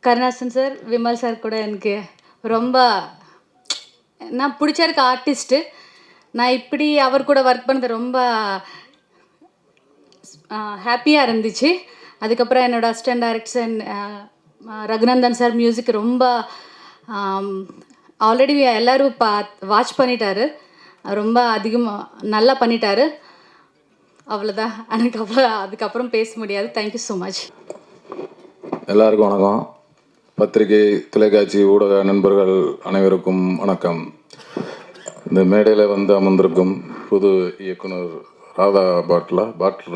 Karunasan sir, Vimal sir கூட எனக்கு ரொம்ப நான் பிடிச்சிருக்க ஆர்டிஸ்ட்டு. நான் இப்படி அவர் கூட ஒர்க் பண்ணது ரொம்ப ஹாப்பியாக இருந்துச்சு. அதுக்கப்புறம் என்னோடய assistant director Raghunandan sir music ரொம்ப ஆல்ரெடி எல்லோரும் வாட்ச் பண்ணிட்டாரு. ரொம்ப அதிகமாக நல்லா பண்ணிட்டாரு. அவ்வளோதான், எனக்கு அதுக்கப்புறம் பேச முடியாது. Thank you so much. எல்லாருக்கும் வணக்கம். பத்திரிகை, தொலைக்காட்சி, ஊடக நண்பர்கள் அனைவருக்கும் வணக்கம். இந்த மேடையில் வந்து அமர்ந்திருக்கும் புது இயக்குனர் ராதா பாட்டில்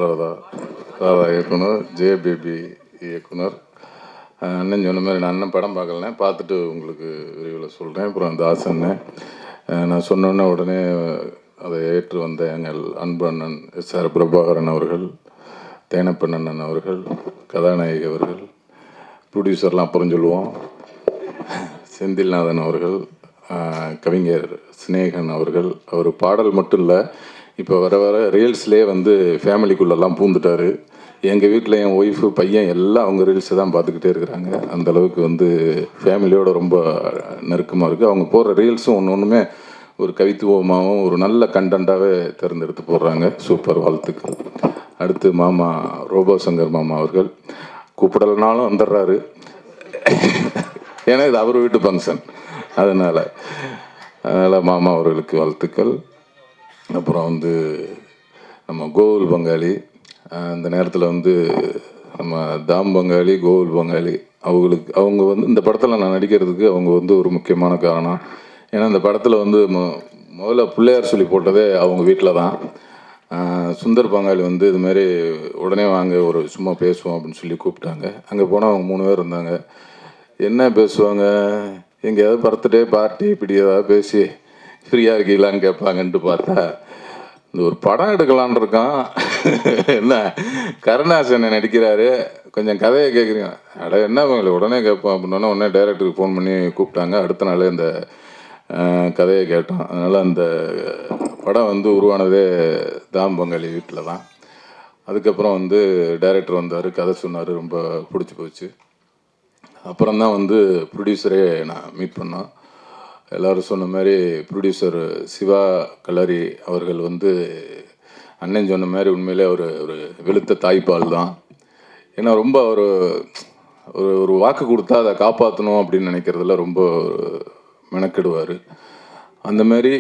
ராதா இயக்குனர், ஜேபிபி இயக்குனர், அண்ணன் சொன்ன மாதிரி நான் அண்ணன் படம் பார்க்கலனே, பார்த்துட்டு உங்களுக்கு விரிவில் சொல்கிறேன். அப்புறம் தாசன்னு நான் சொன்னோன்னே உடனே அதை ஏற்று வந்த எங்கள் அன்பு அண்ணன் எஸ்ஆர் பிரபாகரன் அவர்கள், தேனப்பன் அண்ணன் அவர்கள், கதாநாயகி அவர்கள், ப்ரொடியூசர்லாம் அப்புறம் சொல்லுவோம், செந்தில்நாதன் அவர்கள், கவிஞர் சினேகன் அவர்கள். அவர் பாடல் மட்டும் இல்லை, இப்போ வர ரீல்ஸ்லேயே வந்து ஃபேமிலிக்குள்ளெல்லாம் பூந்துட்டார். எங்கள் வீட்டில் என் ஒய்ஃபு, பையன் எல்லாம் அவங்க ரீல்ஸை தான் பார்த்துக்கிட்டே இருக்கிறாங்க. அந்தளவுக்கு வந்து ஃபேமிலியோட ரொம்ப நெருக்கமாக இருக்குது. அவங்க போடுற ரீல்ஸும் ஒன்றுமே ஒரு கவித்துவமாகவும் ஒரு நல்ல கண்டென்ட்டாகவே தேர்ந்தெடுத்து போடுறாங்க. சூப்பர், வாழ்த்துக்கள். அடுத்து மாமா ரோபோ சங்கர் மாமா அவர்கள் கூப்பிடலனாலும் வந்துடுறாரு, ஏன்னா இது அவர் வீட்டு ஃபங்க்ஷன், அதனால் மாமா அவர்களுக்கு வாழ்த்துக்கள். அப்புறம் வந்து நம்ம கோகுல் பங்காளி, அந்த நேரத்தில் வந்து நம்ம தாம் பங்காளி, கோகுல் பங்காளி அவங்க வந்து இந்த படத்தில் நான் நடிக்கிறதுக்கு அவங்க வந்து ஒரு முக்கியமான காரணம். ஏன்னா இந்த படத்தில் வந்து முதல்ல பிள்ளையார் சொல்லி போட்டதே அவங்க வீட்டில் தான். சுந்தர் பங்காளி வந்து இதுமாரி உடனே வாங்க ஒரு சும்மா பேசுவோம் அப்படின்னு சொல்லி கூப்பிட்டாங்க. அங்கே போனால் அவங்க 3 பேர் இருந்தாங்க. என்ன பேசுவாங்க, எங்கேயாவது பர்த்டே பார்ட்டி இப்படி ஏதாவது பேசி ஃப்ரீயாக இருக்கீங்களான்னு கேட்பாங்கன்ட்டு பார்த்தா இந்த ஒரு படம் எடுக்கலான் இருக்கான். என்ன கருணாசன் நடிக்கிறாரு, கொஞ்சம் கதையை கேட்குறீங்க, அட என்ன பங்காளி உடனே கேட்போம் அப்படின்னா உடனே டைரக்டருக்கு ஃபோன் பண்ணி கூப்பிட்டாங்க. அடுத்த நாளே இந்த கதையை கேட்டோம். அதனால் அந்த படம் வந்து உருவானதே தாம் பங்காளி வீட்டில் தான். அதுக்கப்புறம் வந்து டைரக்டர் வந்தார், கதை சொன்னார், ரொம்ப பிடிச்சி போச்சு. அப்புறம்தான் வந்து ப்ரொடியூசரே நான் மீட் பண்ணோம். எல்லோரும் சொன்ன மாதிரி ப்ரொடியூசர் சிவா கலரி அவர்கள் வந்து அண்ணன் சொன்ன மாதிரி உண்மையிலே ஒரு வெளுத்த தாய்ப்பால் தான். ஏன்னா ரொம்ப ஒரு வாக்கு கொடுத்தா அதை காப்பாற்றணும் அப்படின்னு நினைக்கிறதுல ரொம்ப மெனக்கெடுவார். அந்தமாரி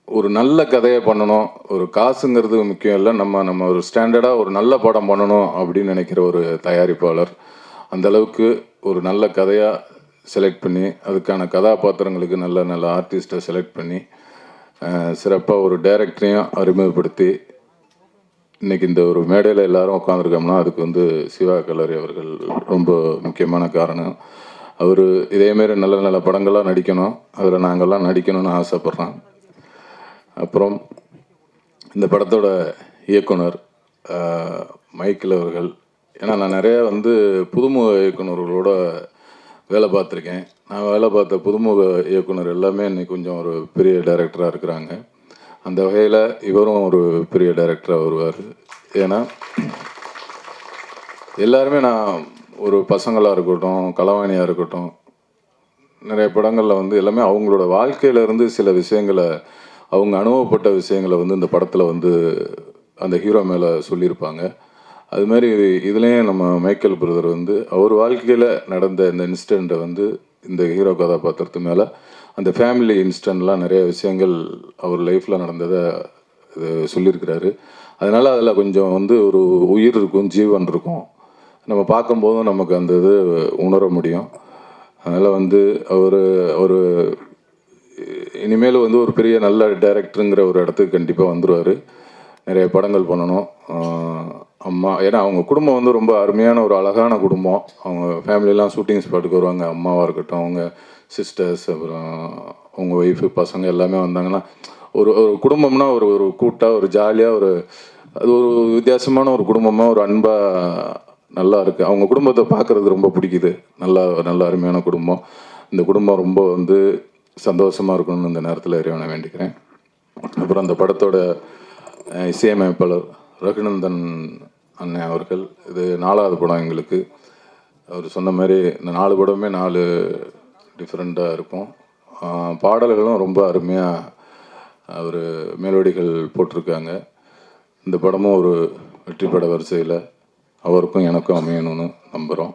ஒரு நல்ல கதையை பண்ணணும், ஒரு காசுங்கிறது முக்கியம் இல்லை, நம்ம ஒரு ஸ்டாண்டர்டாக ஒரு நல்ல படம் பண்ணணும் அப்படின்னு நினைக்கிற ஒரு தயாரிப்பாளர். அந்தளவுக்கு ஒரு நல்ல கதையாக செலக்ட் பண்ணி அதுக்கான கதாபாத்திரங்களுக்கு நல்ல ஆர்டிஸ்ட்டை செலக்ட் பண்ணி சிறப்பாக ஒரு டைரக்டரையும் அறிமுகப்படுத்தி இன்றைக்கி இந்த ஒரு மேடையில் எல்லோரும் உட்காந்துருக்கோம்னா அதுக்கு வந்து சிவா கல்லூரி அவர்கள் ரொம்ப முக்கியமான காரணம். அவர் இதேமாரி நல்ல படங்கள்லாம் நடிக்கணும், அதில் நாங்கள்லாம் நடிக்கணும்னு ஆசைப்பட்றோம். அப்புறம் இந்த படத்தோட இயக்குனர் மைக்கேல் அவர்கள், ஏன்னா நான் நிறையா வந்து புதுமுக இயக்குநர்களோட வேலை பார்த்துருக்கேன். நான் வேலை பார்த்த புதுமுக இயக்குனர் எல்லாமே இன்றைக்கி கொஞ்சம் ஒரு பெரிய டைரக்டராக இருக்கிறாங்க. அந்த வகையில் இவரும் ஒரு பெரிய டைரக்டராக வருவார். ஏன்னா எல்லாருமே நான் ஒரு பசங்களாக இருக்கட்டும், கலவாணியாக இருக்கட்டும், நிறைய படங்களில் வந்து எல்லாமே அவங்களோட வாழ்க்கையிலேருந்து சில விஷயங்களை, அவங்க அனுபவப்பட்ட விஷயங்களை வந்து இந்த படத்தில் வந்து அந்த ஹீரோ மேலே சொல்லியிருப்பாங்க. அதுமாரி இதுலேயும் நம்ம மைக்கேல் பிரதர் வந்து அவர் வாழ்க்கையில் நடந்த இந்த இன்சிடெண்ட்டை வந்து இந்த ஹீரோ கதாபாத்திரத்து மேலே அந்த ஃபேமிலி இன்சிடெண்ட்லாம் நிறைய விஷயங்கள் அவர் லைஃப்பில் நடந்ததை இது சொல்லியிருக்கிறாரு. அதனால் அதில் கொஞ்சம் வந்து ஒரு உயிர் இருக்கும், ஜீவன் இருக்கும், நம்ம பார்க்கும்போதும் நமக்கு அந்த இது உணர முடியும். அதனால் வந்து அவர் இனிமேல் வந்து ஒரு பெரிய நல்ல டைரக்டருங்கிற ஒரு இடத்துக்கு கண்டிப்பாக வந்துடுவார். நிறைய படங்கள் பண்ணணும். அம்மா, ஏன்னா அவங்க குடும்பம் வந்து ரொம்ப அருமையான ஒரு அழகான குடும்பம். அவங்க ஃபேமிலியெலாம் ஷூட்டிங் ஸ்பாட்டுக்கு வருவாங்க. அம்மாவாக இருக்கட்டும், அவங்க சிஸ்டர்ஸ், அப்புறம் அவங்க ஒய்ஃபு, பசங்க எல்லாமே வந்தாங்கன்னா ஒரு குடும்பம்னா ஒரு கூட்டாக, ஒரு ஜாலியாக, அது ஒரு வித்தியாசமான ஒரு குடும்பமாக, ஒரு அன்பாக நல்லா இருக்குது. அவங்க குடும்பத்தை பார்க்குறது ரொம்ப பிடிக்குது. நல்ல அருமையான குடும்பம். இந்த குடும்பம் ரொம்ப வந்து சந்தோஷமாக இருக்கணும்னு இந்த நேரத்தில் இறைவனை வேண்டிக்கிறேன். அப்புறம் அந்த படத்தோட இசையமைப்பாளர் ரகுநந்தன் அண்ணன் அவர்கள், இது 4வது படம் எங்களுக்கு. அவர் சொன்ன மாதிரி இந்த 4 படமே 4 டிஃப்ரெண்ட்டாக இருக்கும். பாடல்களும் ரொம்ப அருமையாக அவர் மெலோடிகள் போட்டிருக்காங்க. இந்த படமும் ஒரு வெற்றி பட வரிசையில் அவருக்கும் எனக்கும் அமையணும்னு நம்புகிறோம்.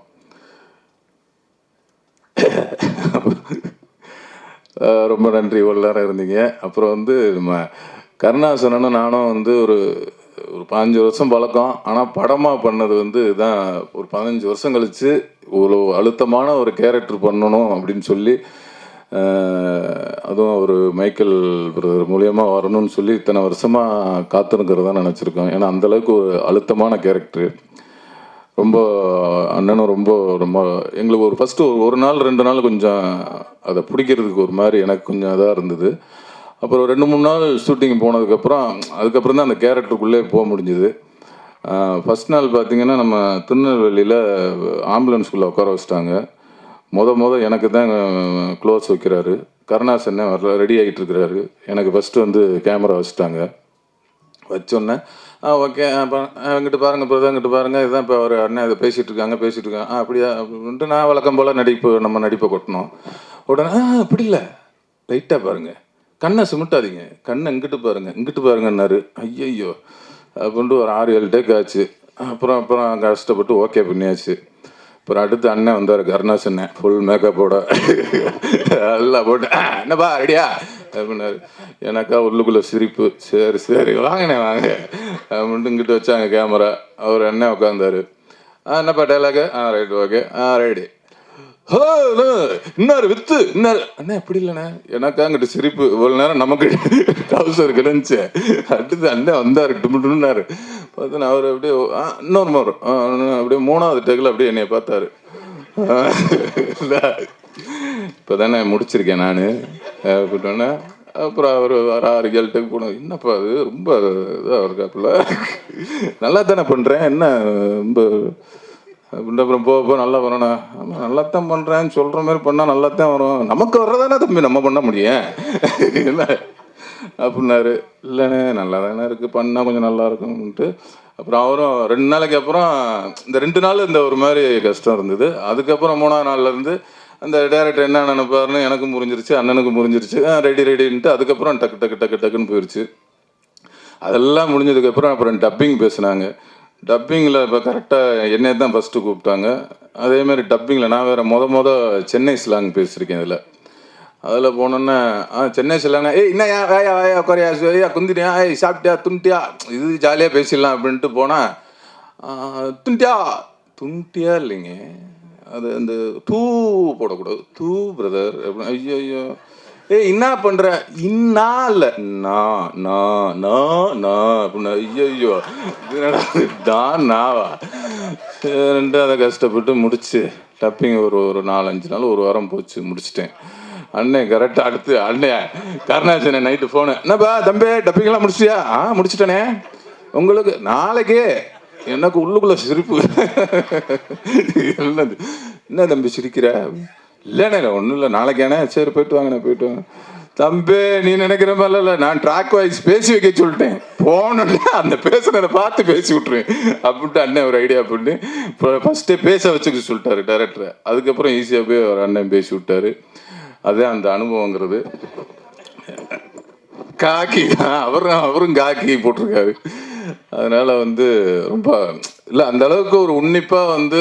ரொம்ப நன்றி, இவ்வளோ நேரம் இருந்தீங்க. அப்புறம் வந்து நம்ம கருணாசனனும் நானும் வந்து ஒரு 15 வருஷம் பழக்கம். ஆனால் படமாக பண்ணது வந்து இதான் ஒரு 15 வருஷம் கழித்து இவ்வளோ அழுத்தமான ஒரு கேரக்டர் பண்ணணும் அப்படின்னு சொல்லி, அதுவும் ஒரு மைக்கேல் பிரதர் மூலியமாக வரணும்னு சொல்லி இத்தனை வருஷமாக காத்திருக்கிறதா நினச்சிருக்கோம். ஏன்னா அந்தளவுக்கு ஒரு அழுத்தமான கேரக்டரு. ரொம்ப அண்ணனும் ரொம்ப ரொம்ப எங்களுக்கு ஒரு ஃபஸ்ட்டு ஒரு நாள் 2 நாள் கொஞ்சம் அதை பிடிக்கிறதுக்கு ஒரு மாதிரி எனக்கு கொஞ்சம் இதாக இருந்தது. அப்புறம் 2-3 நாள் ஷூட்டிங் போனதுக்கப்புறம் அதுக்கப்புறம் தான் அந்த கேரக்டருக்குள்ளே போக முடிஞ்சுது. ஃபஸ்ட் நாள் பார்த்திங்கன்னா நம்ம திருநெல்வேலியில் ஆம்புலன்ஸ்குள்ளே உட்கார வச்சிட்டாங்க. எனக்கு தான் க்ளோஸ் வைக்கிறாரு. கருணாசனே வரல, ரெடி ஆகிட்டு இருக்கிறாரு. எனக்கு ஃபஸ்ட்டு வந்து கேமரா வச்சுட்டாங்க. வச்சோன்னே ஓகே இங்கிட்டு பாருங்கள் பிரதர், இங்கிட்டு பாருங்கள், இதுதான் இப்போ அவர் அண்ணன் இதை பேசிகிட்டு இருக்காங்க. அப்படியா அப்படின்ட்டு நான் வழக்கம் போல் நம்ம நடிப்பை கொட்டினோம். உடனே அப்படி இல்லை, லைட்டாக பாருங்கள், கண்ணை சுமிட்டாதீங்க, கண்ணை இங்கிட்டு பாருங்கன்னாரு. ஐயையோ அப்படின்ட்டு ஒரு 6-7 டேக் ஆச்சு. அப்புறம் கஷ்டப்பட்டு ஓகே பண்ணியாச்சு. அப்புறம் அடுத்து அண்ணன் வந்தார், கருணாசன் ஃபுல் மேக்கப்போட எல்லாம் போட்டு என்னப்பா ரெடியா அப்படின்னாரு. எனக்கா உள்ளுக்குள்ளே சிரிப்பு. சரி வாங்கினே வாங்க அப்படின்ட்டு இங்கிட்ட வச்சாங்க கேமரா. அவர் அண்ணன் உட்காந்தாரு. என்னப்பா டைலாகு? Right okay ready. இன்னாரு வித்து இன்னாரு அண்ணா எப்படி இல்லைண்ணே. எனக்கா அங்கிட்ட சிரிப்பு. இவ்வளோ நேரம் நமக்கு டவுசர் கிடந்துச்சு. அடுத்து அண்ணன் வந்தார், டுமுன்னாரு. பார்த்தா அவர் அப்படியே இன்னொரு அப்படியே 3வது டேக்கில் அப்படியே என்னைய பார்த்தாரு. இப்போ தானே முடிச்சிருக்கேன் நான் அப்படின்னோன்னே. அப்புறம் அவர் 6-7 டேக் போனோம். என்னப்பா அது ரொம்ப இதாக இருக்காப்புல, நல்லா தானே பண்ணுறேன், என்ன ரொம்ப அப்படின்ட்டு. அப்புறம் போக நல்லா வரணும். ஆமாம் நல்லாத்தான் பண்ணுறேன்னு சொல்கிற மாதிரி பண்ணால் நல்லாத்தான் வரும், நமக்கு வர்றதானே தம்பி நம்ம பண்ண முடியும் இல்லை அப்படின்னாரு. இல்லைண்ணே நல்லா தானே இருக்குது, பண்ணால் கொஞ்சம் நல்லா இருக்கும்ன்ட்டு. அப்புறம் அவரும் 2 நாளைக்கு அப்புறம் இந்த 2 நாள் இந்த ஒரு மாதிரி கஷ்டம் இருந்தது. அதுக்கப்புறம் 3ஆவது நாள்லேருந்து அந்த டேரக்டர் என்ன நினைப்பாருன்னு எனக்கும் புரிஞ்சிருச்சு, அண்ணனுக்கும் புரிஞ்சிருச்சு. ரெடின்ட்டு அதுக்கப்புறம் டக்குன்னு போயிடுச்சு. அதெல்லாம் முடிஞ்சதுக்கப்புறம் அப்புறம் டப்பிங் பேசுனாங்க. டப்பிங்கில் இப்போ கரெக்டாக என்னை தான் ஃபஸ்ட்டு கூப்பிட்டாங்க. அதேமாதிரி டப்பிங்கில் நான் வேறு சென்னை ஸ்லாங் பேசியிருக்கேன். அதில் போனோன்னே சென்னை ஸ்லாங்னா என்ன வாயா குறையா குந்தினியா சாப்பிட்டியா துண்டியா இது ஜாலியாக பேசிடலாம் அப்படின்ட்டு போனால் துண்டியா இல்லைங்க, அது அந்த தூ போடக்கூடாது, தூ பிரதர் அப்படின்னு. ஐயோ என்ன பண்ணுற, இன்னா இல்லை நான் அப்படின்னா. ஐயோ நாவா ரெண்டு. அதை கஷ்டப்பட்டு முடிச்சு டப்பிங் ஒரு 4-5 நாள், ஒரு வாரம் போச்சு, முடிச்சிட்டேன். அண்ணன் கரெக்டாக அடுத்து அண்ணன் கருணாசன் நைட்டு ஃபோனு, என்னப்பா தம்பி டப்பிங்கெல்லாம் முடிச்சிட்டியா? முடிச்சிட்டேனே, உங்களுக்கு நாளைக்கே. எனக்கு உள்ளுக்குள்ள சிரிப்பு. என்ன தம்பி சிரிக்கிற? இல்லைண்ணே ஒன்றும் இல்லை, நாளைக்கானே. சரி போயிட்டு வாங்க. தம்பி நீ நினைக்கிற மாதிரி இல்லை, நான் ட்ராக் வைஸ் பேசி வைக்க சொல்லிட்டேன். போனோடனே அந்த பேசுனதை பார்த்து பேசி விட்ருவேன் அப்படின்ட்டு அண்ணன் ஒரு ஐடியா பண்ணி இப்போ ஃபஸ்ட்டே பேச வச்சுக்க சொல்லிட்டாரு டைரக்டரை. அதுக்கப்புறம் ஈஸியாக போய் ஒரு அண்ணன் பேசி விட்டாரு. அதே அந்த அனுபவங்கிறது. காக்கி அவரும் காக்கி போட்டிருக்காரு. அதனால் ரொம்ப இல்லை அந்த அளவுக்கு ஒரு உன்னிப்பாக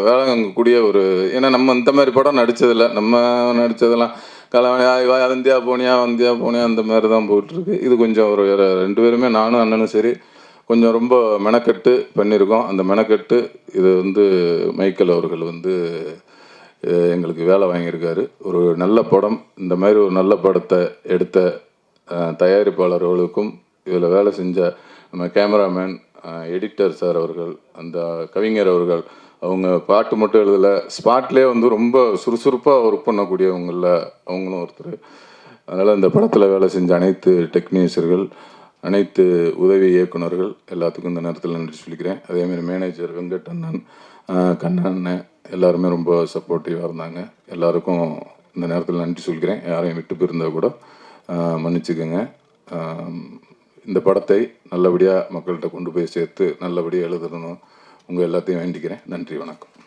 வேலைங்கக்கூடிய ஒரு, ஏன்னா நம்ம இந்த மாதிரி படம் நடித்ததில்லை. நம்ம நடித்ததெல்லாம் வந்தியா போனியா அந்த மாதிரி தான் போயிட்டுருக்கு. இது கொஞ்சம் ஒரு 2 பேருமே, நானும் அண்ணனும் சரி, கொஞ்சம் ரொம்ப மெனக்கட்டு பண்ணியிருக்கோம். அந்த மெனக்கட்டு இது மைக்கேல் அவர்கள் எங்களுக்கு வேலை வாங்கியிருக்காரு. ஒரு நல்ல படம், இந்த மாதிரி ஒரு நல்ல படத்தை எடுத்த தயாரிப்பாளர்களுக்கும் இதில் வேலை செஞ்ச நம்ம கேமராமேன், எடிட்டர் சார் அவர்கள், அந்த கவிஞர் அவர்கள், அவங்க பாட்டு மட்டும் எழுதலை, ஸ்பாட்லேயே ரொம்ப சுறுசுறுப்பாக ஒர்க் பண்ணக்கூடியவங்களில் அவங்களும் ஒருத்தர். அதனால் இந்த படத்தில் வேலை செஞ்ச அனைத்து டெக்னீஷியர்கள், அனைத்து உதவி இயக்குநர்கள் எல்லாத்துக்கும் இந்த நேரத்தில் நன்றி சொல்லிக்கிறேன். அதேமாதிரி மேனேஜர் வெங்கட் அண்ணன், கண்ணன் எல்லாருமே ரொம்ப சப்போர்ட்டிவாக இருந்தாங்க. எல்லாருக்கும் இந்த நேரத்தில் நன்றி சொல்லிக்கிறேன். யாரையும் விட்டு போயிருந்தால் கூட மன்னிச்சுக்கோங்க. இந்த படத்தை நல்லபடியாக மக்கள்கிட்ட கொண்டு போய் சேர்த்து நல்லபடியாக எழுதணும் உங்கள் எல்லாத்தையும் வேண்டிக்கிறேன். நன்றி, வணக்கம்.